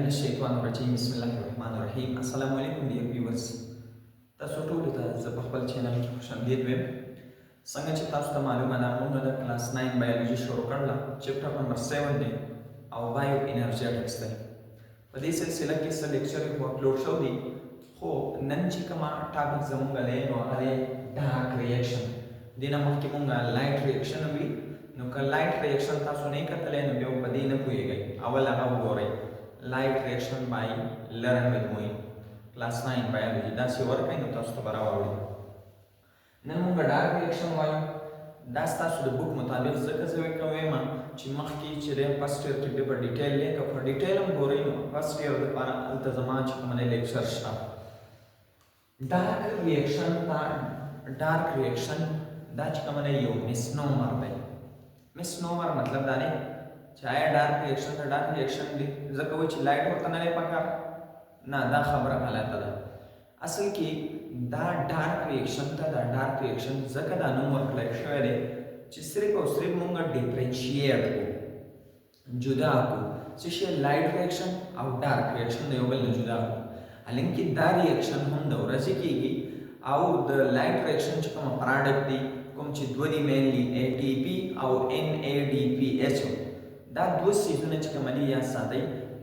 من الشیطان الرجیم بسم الله الرحمن الرحیم. السلام علیکم ډیر ویورز، تاسو ټول ته زه په خپل چینل کې خوشامدید وایم. څنګه چې تاسو ته معلومه ده موږ د کلاس 9 بایولوژي شروع کړله، چپټر نمبر 7 دی او بایو انرژیټکس دی. په دې سلسله کې څه لیکچر اپلوډ شو دي، خو نن چې کومه ټاپک زموږ دی نو هغه دی ډارک ریاکشن. دې نه مخکې موږ لایټ ریاکشن وی، نو که لایټ ریاکشن تاسو نه کتلی نو بیا په دې نه پوهیږئ. اول هغه وګورئ، light reaction by learn with me class 9 biology. دا سی ورکړئ نو تاسو ته به راوړي. نن موږ ډارک ریاکشن وایو. دا ستاسو د بوک مطابق ځکه زه وایم چې مخکې چې دی فرسټ ایئر کې په ډیټیل دی، که په ډیټیل هم ګورئ نو فرسټ ایئر دپاره هلته زما چې کوم دی لیکچر شته. ډارک ریاکشن دا چې کوم دی یو مسنومر دی. مسنومر مطلب دا دی چې آیا ډارک ریاکشن ته ډارک ریاکشن دی ځکه وایي چې لایټ ورته نه دی پکار؟ نه، دا خبره غلطه ده. اصل کې دا ډارک ریاکشن ته دا ډارک ریاکشن ځکه دا نوم ورکړی شوی دی چې صرف او صرف موږ ډیفرنشیټ کړو، جدا کړو څه شی لایټ ریاکشن او ډارک ریاکشن د یو بل نه جدا کړو. حالانکې دا ریاکشن هم د ورځې کېږي او د لایټ ریاکشن چې کوم پراډکټ دی کوم چې دوه دي مینلی ATP او NADPH، دا دوه سیزونه چې کوم دي یا ساتئ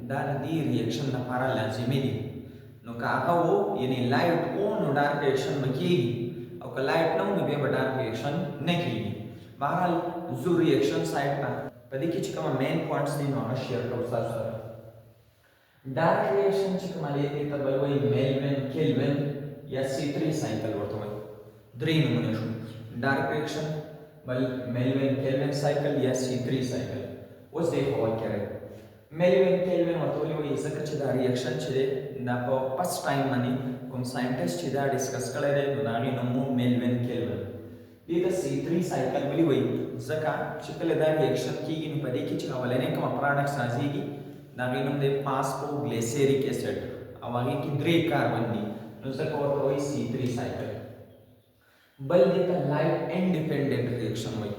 دا د دې ریاکشن لپاره لازمي دي. نو که هغه و یعنی لایټ و نو ډارک ریاکشن به کېږي، او که لایټ نه و نو بیا به ډارک ریاکشن نه کېږي. بهرحال زه ریاکشن سایډ ته په دې کې چې کومه مین پوینټس دي نو هغه شیر کوم ستاسو سره. ډارک ریاکشن چې کومه دی دې ته به وایي میلوین کیلوین یا C3 سایکل ورته وایي. درې نومونه شو، ډارک ریاکشن، بل میلوین کیلوین سایکل یا C3 سایکل. اوس دې په وایي کړئ میلوین کیلوین ورته ولې وایي؟ ځکه چې دا ریاکشن چې دی دا په فرسټ ټایم باندې کوم ساینټسټ چې دا ډسکس کړی دی نو د هغې نوم و میلوین کیلوین. دې ته C3 سایکل ولې وایي؟ ځکه چې کله دا ریاکشن کېږي نو په دې کې چې اولنی کومه پراډکټس راځېږي د هغې نوم دی فاسفوګلیسریک اسیډ او هغې کې 3 کاربن دي نو ځکه ورته وایي C3 سایکل. بل دې ته لایټ انډیپینډنټ ریاکشن وایي،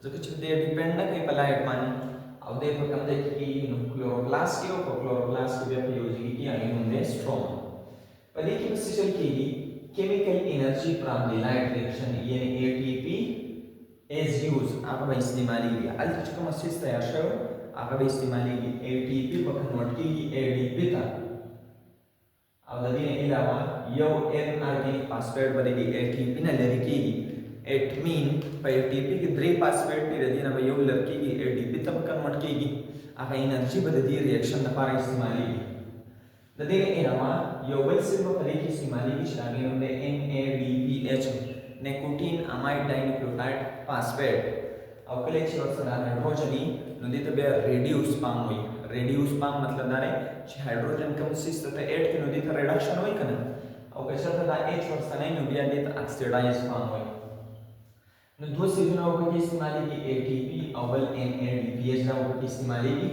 ځکه چې دې ډیپینډ نه کوي په لایټ باندې او دې په کوم ځای کې کېږي نو کلوروپلاست کې، او په کلوروپلاست کې بیا په یو ځای کې هغې نوم دی سټروما. په دې کې به څه چل کېږي؟ کیمیکل انرژي فرام دی لایټ ریاکشن یعنې ATP از یوز هغه به استعمالېږي. هلته چې کومه څیز تیار شوی هغه به استعمالېږي، ATP به کنورټ کېږي ADP ته، او د دې نه علاوه یو N ارګینیک فاسفیټ به د ATP نه لرې کېږي. اټ مین په ATP کې 3 فاسفیټ دي، د دې نه به یو لرې کېږي ADP ته به کنورټ کېږي، هغه انرژي به د دې ریاکشن لپاره استعمالېږي. د دې نه علاوه یو بل څه به په دې کې استعمالېږي چې د هغې نوم دی NADPH نیکوټین اماید ډاینیوکلیوټاید فاسفیټ. او کله چې ورسره هایدروجن وي نو دې ته بیا ریډیوس فارم وایي. ریډیوس فارم مطلب دا دی چې هایدروجن کوم څیز ته ایډ کړي نو دې ته ریډکشن وایي که نه، او که چېرته دا H ورسره نه وي نو بیا دې ته اکسیډایز فارم وایي. نو دوه سیزونه ورپکې استعمالېږي، ATP او بل NADPH دا ورپکې استعمالېږي.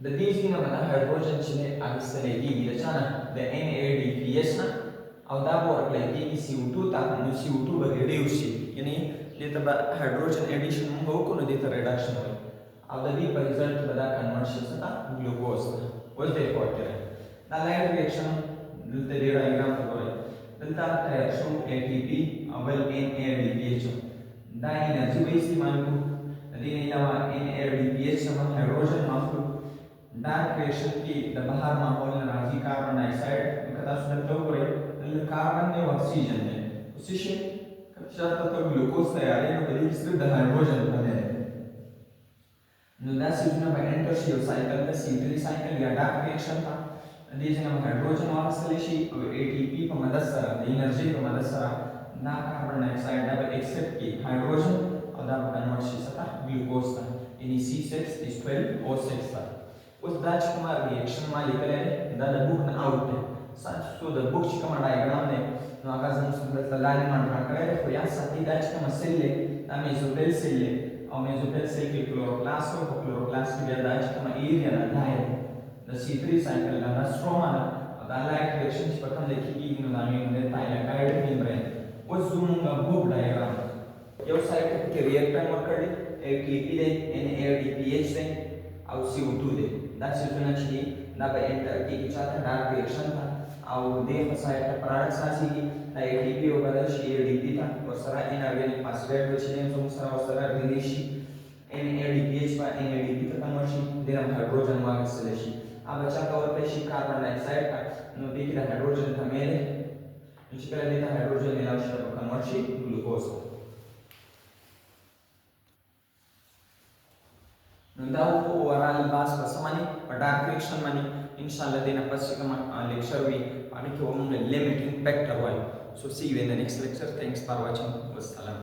د دې ځای نه به دا هایدروجن چې دی اخیستلی کېږي د چا نه؟ د NADPH نه، او دا به ورکړی کېږي CO2 ته، نو CO2 به ریډیوس شي، یعنې دې ته به هایدروجن ایډیشن موږ وکړو نو دې ته ریډکشن وایي، او د دې په ریزلټ به دا کنورټ شي څه ته؟ ګلوکوز ته. اوس دې ریکارډ کړئ دا لایټ ریاکشن. دلته دې ډایګرام ته ګورئ، دلته تیار شو ATP او بل NADPH، دا انرژي به استعمال کړو. د دې نه علاوه NADPH څخه هایدروجن معاف کړو. ډارک ریاکشن کې د بهر ماحول نه راځي کاربن ډای اکساید، لکه تاسو دلته وګورئ دلته کاربن دی او اکسیجن دی. څه شی؟ که چېرته ته ګلوکوز تیارې نو په دې کې صرف د هایدروجن پاتې دی. نو دا سیزونه به انټر شي یو سایکل ته C3 سایکل یا ډارک ریاکشن ته. د دې ځای نه به هایدروجن واخیستلی شي او ATP په مدد سره د انرژۍ په مدد سره دا کاربن ډای اکساید دا به ایکسپټ کړي هایدروجن او دا به کنورټ شي څه ته؟ ګلوکوز ته، یعنې C6H12O6 ته. اوس دا چې کومه ریاکشن ما لیکلی دی دا د بوک نه آوټ دی. ستاسو د بوک چې کومه ډایګرام دی نو هغه زموږ دلته لاندې ما ډرا کړی دی، خو یاد ساتئ دا چې کومه سیل دی دا میزوفیل سیل دی، او میزوفیل سیل کې کلوروپلاست او په کلوروپلاست کې بیا دا چې کومه ایریا ده دا دی د C3 سایکل ده، دا سټروما ده، او دا لایټ ریاکشن چې په کوم ځای کې کېږي نو د هغې نوم دی تایلاکایډ ممبرین. اوس زموږ بوک ډایګرام یو سایډ کې ریاکټنټ ورکړی ATP دی، NADPH دی او CO2 دی. دا سیزونه چې دي da bei enter की चाहते dark reaction था और देख साइड प्रोडक्ट सासी na ADP obadashi ADP था और सारा inorganic phosphate बचने तो सारा और सारा रिलीशी NADPH पर NADP तक कन्वर्शन देना हाइड्रोजन वाला सेलेशी अब अच्छा कवर पे शी कार्बन डाइऑक्साइड का नो देखिए हाइड्रोजन था मेरे इसके लिए देता हाइड्रोजन मिला उसका conversion glucose Nundahu oral bas pasamani dark reaction mani inshallah dena pasikama lecture we ani ke omle limiting factor wal so see you in the next lecture thanks for watching wassalam